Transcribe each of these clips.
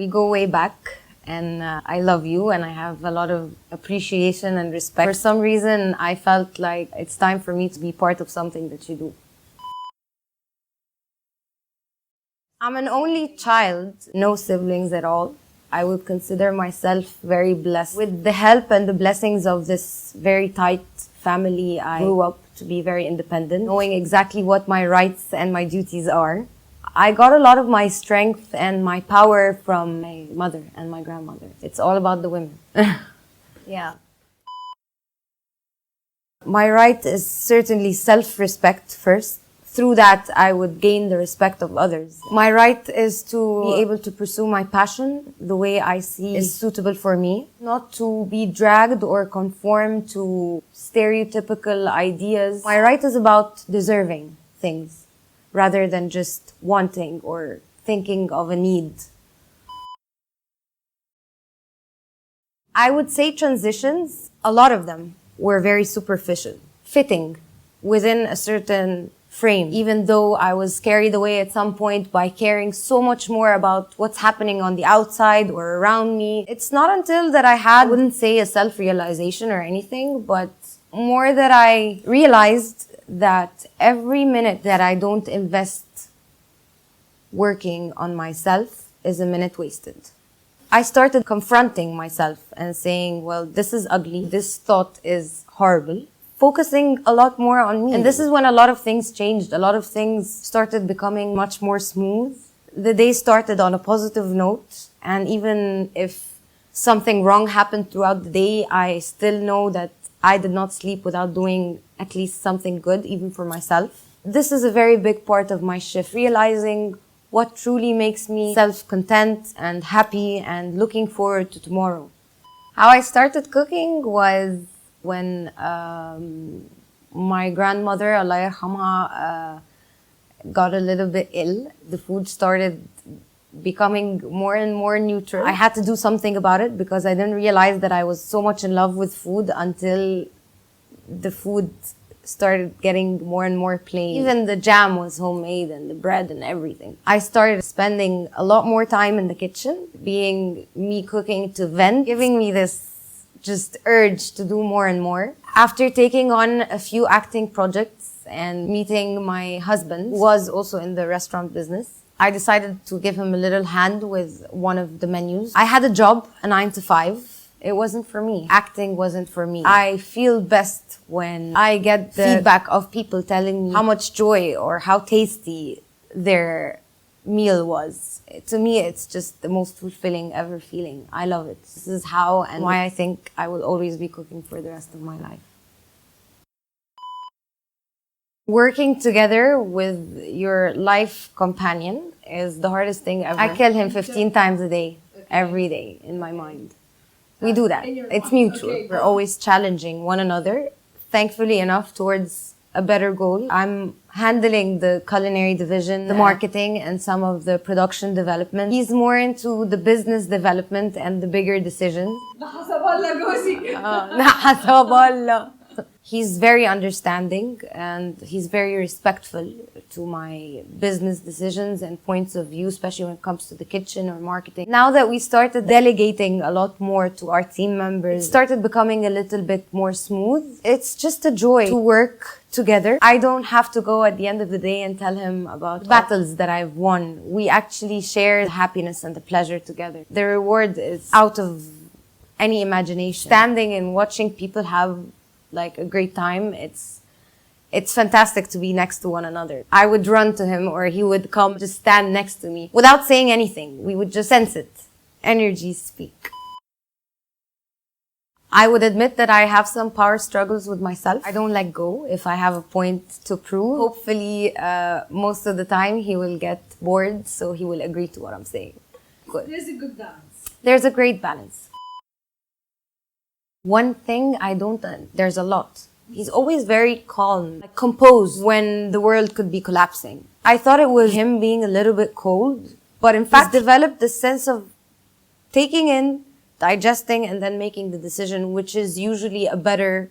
We go way back, and I love you, and I have a lot of appreciation and respect. For some reason, I felt like it's time for me to be part of something that you do. I'm an only child, no siblings at all. I would consider myself very blessed. With the help and the blessings of this very tight family, I grew up to be very independent, knowing exactly what my rights and my duties are. I got a lot of my strength and my power from my mother and my grandmother. It's all about the women. Yeah. My right is certainly self-respect first. Through that, I would gain the respect of others. My right is to be able to pursue my passion the way I see is suitable for me. Not to be dragged or conform to stereotypical ideas. My right is about deserving things rather than just wanting or thinking of a need. I would say transitions, a lot of them were very superficial, fitting within a certain frame, even though I was carried away at some point by caring so much more about what's happening on the outside or around me. It's not until that I wouldn't say a self-realization or anything, but more that I realized that every minute that I don't invest working on myself is a minute wasted. I started confronting myself and saying, well, this is ugly. This thought is horrible. Focusing a lot more on me. And this is when a lot of things changed. A lot of things started becoming much more smooth. The day started on a positive note. And even if something wrong happened throughout the day, I still know that I did not sleep without doing at least something good, even for myself. This is a very big part of my shift, realizing what truly makes me self-content and happy and looking forward to tomorrow. How I started cooking was when my grandmother, Allah yarhamha, got a little bit ill. The food started becoming more and more neutral. I had to do something about it because I didn't realize that I was so much in love with food until the food started getting more and more plain. Even the jam was homemade and the bread and everything. I started spending a lot more time in the kitchen, being me cooking to vent, giving me this just urge to do more and more. After taking on a few acting projects and meeting my husband, who was also in the restaurant business, I decided to give him a little hand with one of the menus. I had a job, a 9-to-5. It wasn't for me. Acting wasn't for me. I feel best when I get the feedback of people telling me how much joy or how tasty their meal was. To me, it's just the most fulfilling ever feeling. I love it. This is how and why I think I will always be cooking for the rest of my life. Working together with your life companion is the hardest thing ever. I kill him 15 times a day, every day in my mind. We do that. It's mutual. We're always challenging one another, thankfully enough, towards a better goal. I'm handling the culinary division, the marketing, and some of the production development. He's more into the business development and the bigger decisions. He's very understanding and he's very respectful to my business decisions and points of view, especially when it comes to the kitchen or marketing. Now that we started delegating a lot more to our team members, it started becoming a little bit more smooth. It's just a joy to work together. I don't have to go at the end of the day and tell him about battles that I've won. We actually share the happiness and the pleasure together. The reward is out of any imagination. Standing and watching people have like a great time, it's fantastic to be next to one another. I would run to him or he would come just stand next to me without saying anything. We would just sense it. Energies speak. I would admit that I have some power struggles with myself. I don't let go if I have a point to prove. Hopefully, most of the time he will get bored, so he will agree to what I'm saying. Good. There's a good balance. There's a great balance. One thing there's a lot. He's always very calm, like composed when the world could be collapsing. I thought it was him being a little bit cold, but in fact, he's developed this sense of taking in, digesting, and then making the decision, which is usually a better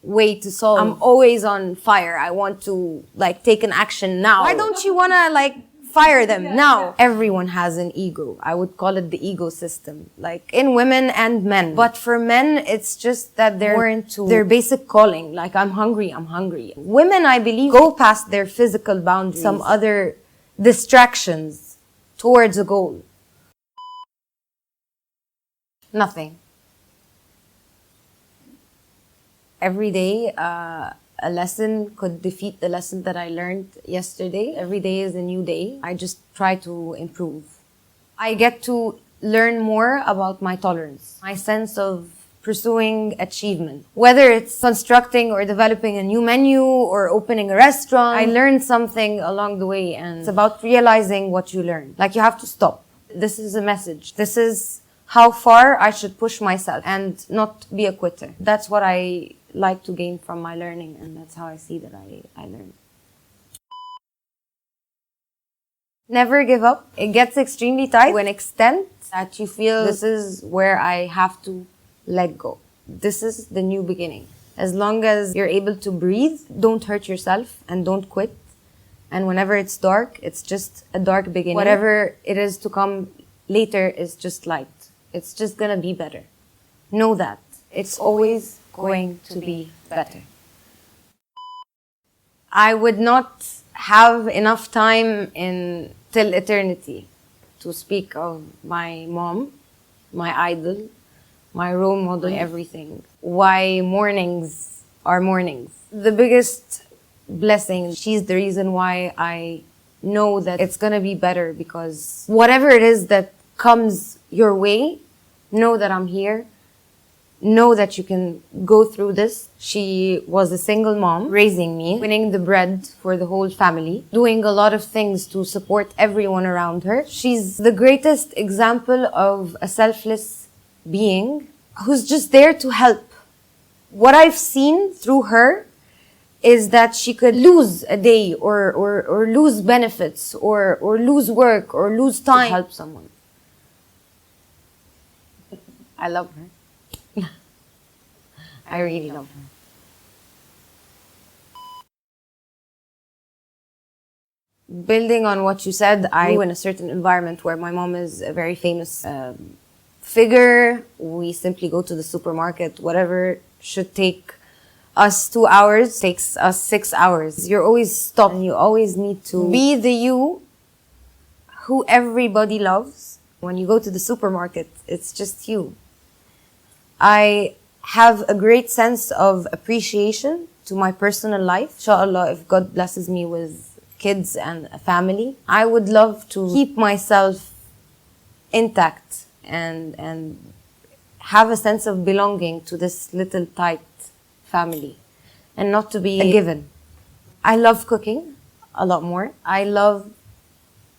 way to solve. I'm always on fire. I want to like take an action now. Why don't you want to like Fire them now. Everyone has an ego. I would call it the ego system, like in women and men. But for men, it's just that they're more into their basic calling. Like, I'm hungry, I'm hungry. Women, I believe, go past their physical boundaries, some other distractions towards a goal. Nothing. Every day, a lesson could defeat the lesson that I learned yesterday. Every day is a new day. I just try to improve. I get to learn more about my tolerance, my sense of pursuing achievement. Whether it's constructing or developing a new menu or opening a restaurant, I learned something along the way, and it's about realizing what you learn. Like, you have to stop. This is a message. This is how far I should push myself and not be a quitter. That's what I like to gain from my learning, and that's how I see that I learn. Never give up. It gets extremely tight to an extent that you feel this is where I have to let go. This is the new beginning. As long as you're able to breathe, don't hurt yourself and don't quit. And whenever it's dark, it's just a dark beginning. Whatever it is to come later is just light. It's just gonna be better. Know that. It's always going to be better. I would not have enough time till eternity to speak of my mom, my idol, my role model, everything. Why mornings are mornings. The biggest blessing, she's the reason why I know that it's gonna be better, because whatever it is that comes your way, know that I'm here. Know that you can go through this. She was a single mom, raising me, winning the bread for the whole family, doing a lot of things to support everyone around her. She's the greatest example of a selfless being who's just there to help. What I've seen through her is that she could lose a day or lose benefits or lose work or lose time to help someone. I love her. I really love her. Building on what you said, I grew in a certain environment where my mom is a very famous figure. We simply go to the supermarket. Whatever should take us 2 hours takes us 6 hours. You're always stopped, and you always need to be the you who everybody loves. When you go to the supermarket, it's just you. I have a great sense of appreciation to my personal life. Inshallah, if God blesses me with kids and a family, I would love to keep myself intact and have a sense of belonging to this little tight family and not to be a given. I love cooking a lot more. I love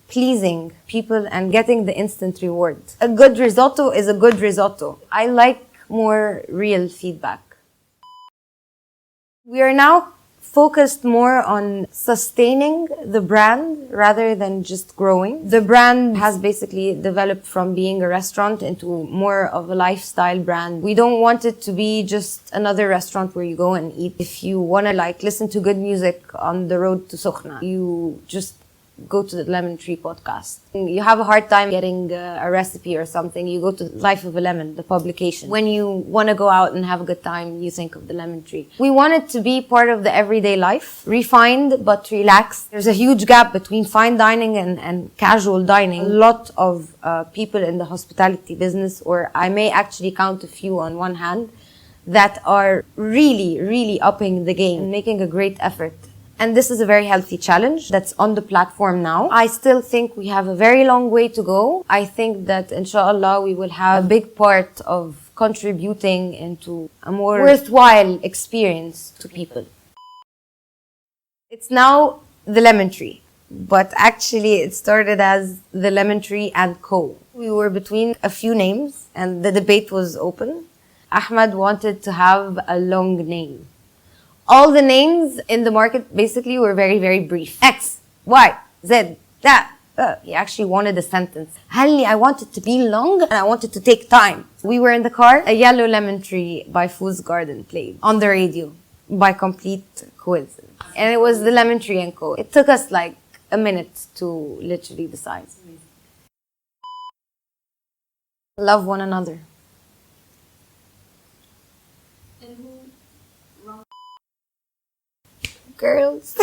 pleasing people and getting the instant reward. A good risotto is a good risotto. I like more real feedback. We are now focused more on sustaining the brand rather than just growing. The brand has basically developed from being a restaurant into more of a lifestyle brand. We don't want it to be just another restaurant where you go and eat. If you want to listen to good music on the road to Sokhna, you just go to the Lemon Tree podcast. You have a hard time getting a recipe or something, you go to Life of a Lemon, the publication. When you want to go out and have a good time, you think of the Lemon Tree. We want it to be part of the everyday life, refined but relaxed. There's a huge gap between fine dining and casual dining. A lot of people in the hospitality business, or I may actually count a few on one hand, that are really, really upping the game and making a great effort. And this is a very healthy challenge that's on the platform now. I still think we have a very long way to go. I think that inshallah we will have a big part of contributing into a more worthwhile experience to people. It's now the Lemon Tree, but actually it started as the Lemon Tree and Co. We were between a few names and the debate was open. Ahmed wanted to have a long name. All the names in the market basically were very, very brief. X, Y, Z, that. He actually wanted a sentence. Halli, I want it to be long and I want it to take time. We were in the car. A Yellow Lemon Tree by Fool's Garden played on the radio by complete coincidence. And it was the Lemon Tree and Co. It took us a minute to literally decide. Love one another. Girls.